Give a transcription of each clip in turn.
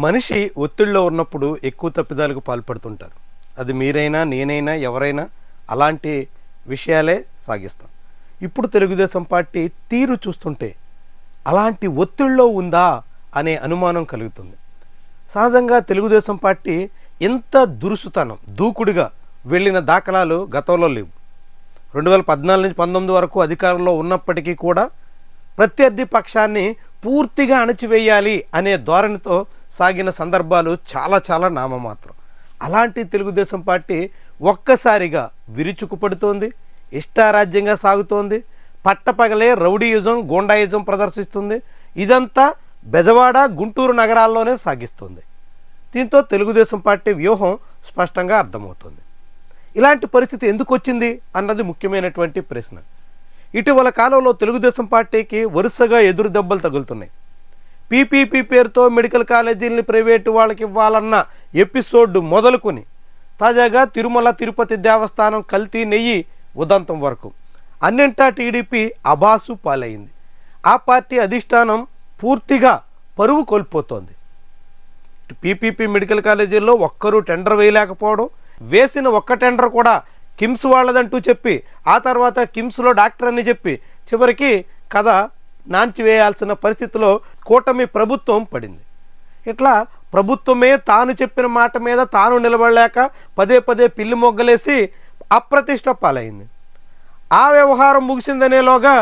మనిషి ఒత్తిడిలో ఉన్నప్పుడు ఎక్కువ తప్పిదాలకు పాల్పడుతుంటారు. అది మీరైనా నేనైనా ఎవరైనా అలాంటి విషయాలే సాగిస్తాం. ఇప్పుడు తెలుగుదేశం పార్టీ తీరు చూస్తుంటే అలాంటి ఒత్తిడిలో ఉందా అనే అనుమానం కలుగుతుంది. సహజంగా తెలుగుదేశం పార్టీ ఎంత దురుసుతనం దూకుడుగా వెళ్ళిన దాఖలాలు గతంలో లేవు. 2014 నుంచి 19 వరకు అధికారంలో ఉన్నప్పటికీ కూడా ప్రత్యర్థి పక్షాన్ని పూర్తిగా అణచివేయాలి అనే ధోరణితో సాగిన సందర్భాలు చాలా నామమాత్రం. అలాంటి తెలుగుదేశం పార్టీ ఒక్కసారిగా విరుచుకుపడుతోంది, ఇష్టారాజ్యంగా సాగుతోంది, పట్టపగలే రౌడీయుజం గోండాయుజం ప్రదర్శిస్తుంది. ఇదంతా బెజవాడ గుంటూరు నగరాల్లోనే సాగిస్తుంది. దీంతో తెలుగుదేశం పార్టీ వ్యూహం స్పష్టంగా అర్థమవుతుంది. ఇలాంటి పరిస్థితి ఎందుకు వచ్చింది అన్నది ముఖ్యమైనటువంటి ప్రశ్న. ఇటీవల కాలంలో తెలుగుదేశం పార్టీకి వరుసగా ఎదురు దెబ్బలు తగులుతున్నాయి. పీపీపీ పేరుతో మెడికల్ కాలేజీలని ప్రైవేటు వాళ్ళకి ఇవ్వాలన్న ఎపిసోడ్ మొదలుకొని తాజాగా తిరుమల తిరుపతి దేవస్థానం కల్తీ నెయ్యి ఉదంతం వరకు అన్నింటా టీడీపీ అబాసు పాలైంది. ఆ పార్టీ అధిష్టానం పూర్తిగా పరువు కోల్పోతోంది. పీపీపీ మెడికల్ కాలేజీల్లో ఒక్కరూ టెండర్ వేయలేకపోవడం, వేసిన ఒక్క టెండర్ కూడా కిమ్స్ వాళ్ళదంటూ చెప్పి ఆ తర్వాత కిమ్స్లో డాక్టర్ అని చెప్పి చివరికి కథ నాంచివేయాల్సిన పరిస్థితిలో కూటమి ప్రభుత్వం పడింది. ఇట్లా ప్రభుత్వమే తాను చెప్పిన మాట మీద తాను నిలబడలేక పదే పిల్లి మొగ్గలేసి అప్రతిష్ట పాలైంది. ఆ వ్యవహారం ముగిసిందనేలోగా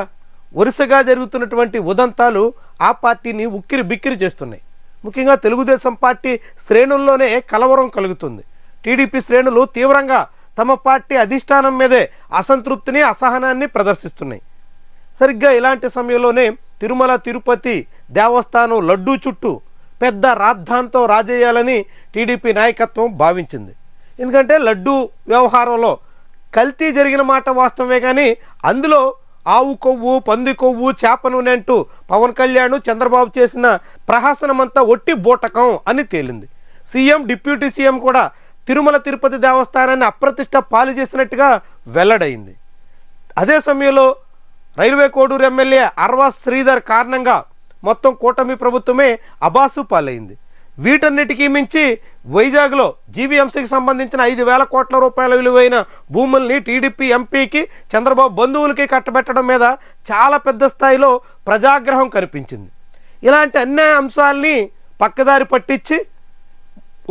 వరుసగా జరుగుతున్నటువంటి ఉదంతాలు ఆ పార్టీని ఉక్కిరి బిక్కిరి చేస్తున్నాయి. ముఖ్యంగా తెలుగుదేశం పార్టీ శ్రేణుల్లోనే కలవరం కలుగుతుంది. టీడీపీ శ్రేణులు తీవ్రంగా తమ పార్టీ అధిష్టానం మీదే అసంతృప్తిని అసహనాన్ని ప్రదర్శిస్తున్నాయి. సరిగ్గా ఇలాంటి సమయంలోనే తిరుమల తిరుపతి దేవస్థానం లడ్డూ చుట్టూ పెద్ద రాద్ధాంతం రాజేయాలని టీడీపీ నాయకత్వం భావించింది. ఎందుకంటే లడ్డూ వ్యవహారంలో కల్తీ జరిగిన మాట వాస్తవమే, కానీ అందులో ఆవు కొవ్వు పంది కొవ్వు చేప నూనె అంటూ పవన్ కళ్యాణ్ చంద్రబాబు చేసిన ప్రహసనమంతా ఒట్టి బూటకం అని తేలింది. సీఎం డిప్యూటీ సీఎం కూడా తిరుమల తిరుపతి దేవస్థానాన్ని అప్రతిష్ట పాలు చేసినట్టుగా వెల్లడైంది. అదే సమయంలో రైల్వే కోడూరు ఎమ్మెల్యే అర్వా శ్రీధర్ కారణంగా మొత్తం కూటమి ప్రభుత్వమే అబాసు పాలైంది. వీటన్నిటికీ మించి వైజాగ్లో జీవీఎంసీకి సంబంధించిన 5,000 కోట్ల రూపాయల విలువైన భూముల్ని టీడీపీ ఎంపీకి చంద్రబాబు బంధువులకి కట్టబెట్టడం మీద చాలా పెద్ద స్థాయిలో ప్రజాగ్రహం కనిపించింది. ఇలాంటి అన్ని అంశాలని పక్కదారి పట్టించి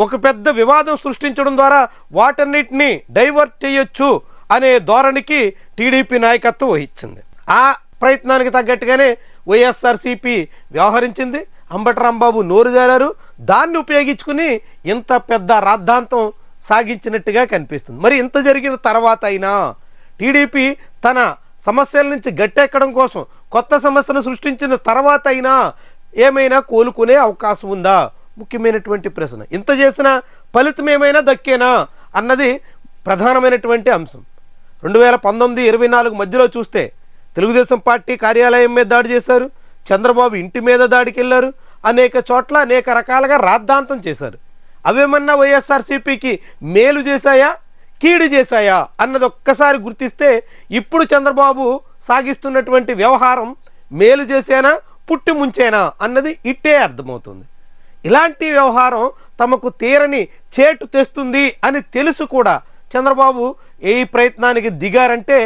ఒక పెద్ద వివాదం సృష్టించడం ద్వారా వాటన్నిటిని డైవర్ట్ చేయొచ్చు అనే ధోరణికి టీడీపీ నాయకత్వం వహించింది. ఆ ప్రయత్నానికి తగ్గట్టుగానే వైఎస్ఆర్సీపీ వ్యవహరించింది. అంబటి రాంబాబు నోరు జారారు. దాన్ని ఉపయోగించుకుని ఇంత పెద్ద రాద్ధాంతం సాగించినట్టుగా కనిపిస్తుంది. మరి ఇంత జరిగిన తర్వాత అయినా టీడీపీ తన సమస్యల నుంచి గట్టెక్కడం కోసం కొత్త సమస్యను సృష్టించిన తర్వాత అయినా ఏమైనా కోలుకునే అవకాశం ఉందా? ముఖ్యమైనటువంటి ప్రశ్న. ఇంత చేసిన ఫలితం ఏమైనా దక్కేనా అన్నది ప్రధానమైనటువంటి అంశం. 2019-24 మధ్యలో చూస్తే తెలుగుదేశం పార్టీ కార్యాలయం మీద దాడి చేశారు, చంద్రబాబు ఇంటి మీద దాడికి వెళ్ళారు, అనేక చోట్ల అనేక రకాలుగా రాద్ధాంతం చేశారు. అవేమన్నా వైఎస్ఆర్సీపీకి మేలు చేశాయా కీడు చేశాయా అన్నది ఒక్కసారి గుర్తిస్తే ఇప్పుడు చంద్రబాబు సాగిస్తున్నటువంటి వ్యవహారం మేలు చేసేనా పుట్టి ముంచేనా అన్నది ఇట్టే అర్థమవుతుంది. ఇలాంటి వ్యవహారం తమకు తీరని చేటు తెస్తుంది అని తెలుసు కూడా చంద్రబాబు ఏ ప్రయత్నానికి దిగారంటే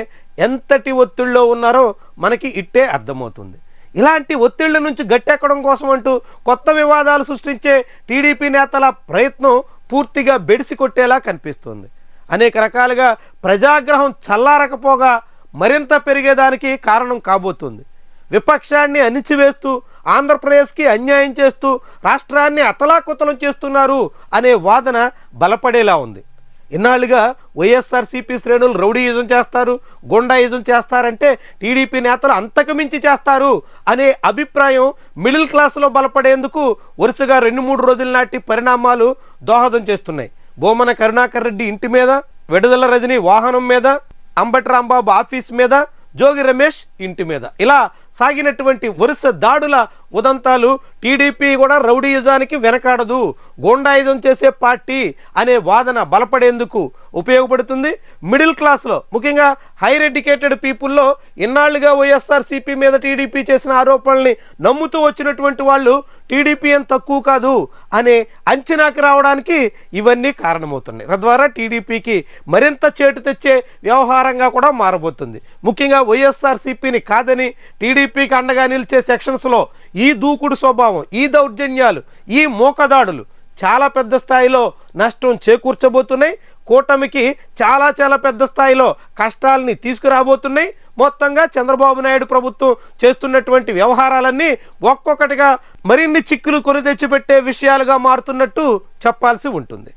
ఎంతటి ఒత్తిడిలో ఉన్నారో మనకి ఇట్టే అర్థమవుతుంది. ఇలాంటి ఒత్తిళ్ల నుంచి గట్టెక్కడం కోసం అంటూ కొత్త వివాదాలు సృష్టించే టీడీపీ నేతల ప్రయత్నం పూర్తిగా బెడిసి కొట్టేలా కనిపిస్తుంది. అనేక రకాలుగా ప్రజాగ్రహం చల్లారకపోగా మరింత పెరిగేదానికి కారణం కాబోతుంది. విపక్షాన్ని అణిచివేస్తూ ఆంధ్రప్రదేశ్కి అన్యాయం చేస్తూ రాష్ట్రాన్ని అతలాకుతలం చేస్తున్నారు అనే వాదన బలపడేలా ఉంది. ఇన్నాళ్ళుగా వైఎస్ఆర్సీపీ శ్రేణులు రౌడీయుజం చేస్తారు, గొండాయుజం చేస్తారంటే టీడీపీ నేతలు అంతకుమించి చేస్తారు అనే అభిప్రాయం మిడిల్ క్లాసులో బలపడేందుకు వరుసగా 2-3 రోజుల నాటి పరిణామాలు దోహదం చేస్తున్నాయి. బోమన కరుణాకర్ రెడ్డి ఇంటి మీద, విడుదల రజనీ వాహనం మీద, అంబటి రాంబాబు ఆఫీస్ మీద, జోగి రమేష్ ఇంటి మీద ఇలా సాగినటువంటి వరుస దాడుల ఉదంతాలు టీడీపీ కూడా రౌడీయుజానికి వెనకాడదు, గూండాయుధం చేసే పార్టీ అనే వాదన బలపడేందుకు ఉపయోగపడుతుంది. మిడిల్ క్లాస్లో ముఖ్యంగా హైర్ ఎడ్యుకేటెడ్ పీపుల్లో ఇన్నాళ్లుగా వైఎస్ఆర్సీపీ మీద టీడీపీ చేసిన ఆరోపణల్ని నమ్ముతూ వచ్చినటువంటి వాళ్ళు టీడీపీ ఏం తక్కువ కాదు అనే అంచనాకి రావడానికి ఇవన్నీ కారణమవుతున్నాయి. తద్వారా టీడీపీకి మరింత చేటు తెచ్చే వ్యవహారంగా కూడా మారబోతుంది. ముఖ్యంగా వైఎస్ఆర్సీపీని కాదని టీడీపీకి అండగా నిలిచే సెక్షన్స్లో ఈ దూకుడు స్వభావం, ఈ దౌర్జన్యాలు, ఈ మోకదాడులు చాలా పెద్ద స్థాయిలో నష్టం చేకూర్చబోతున్నాయి. కూటమికి చాలా చాలా పెద్ద స్థాయిలో కష్టాలని తీసుకురాబోతున్నాయి. మొత్తంగా చంద్రబాబు నాయుడు ప్రభుత్వం చేస్తున్నటువంటి వ్యవహారాలన్నీ ఒక్కొక్కటిగా మరిన్ని చిక్కులు కొని తెచ్చిపెట్టే విషయాలుగా మారుతున్నట్టు చెప్పాల్సి ఉంటుంది.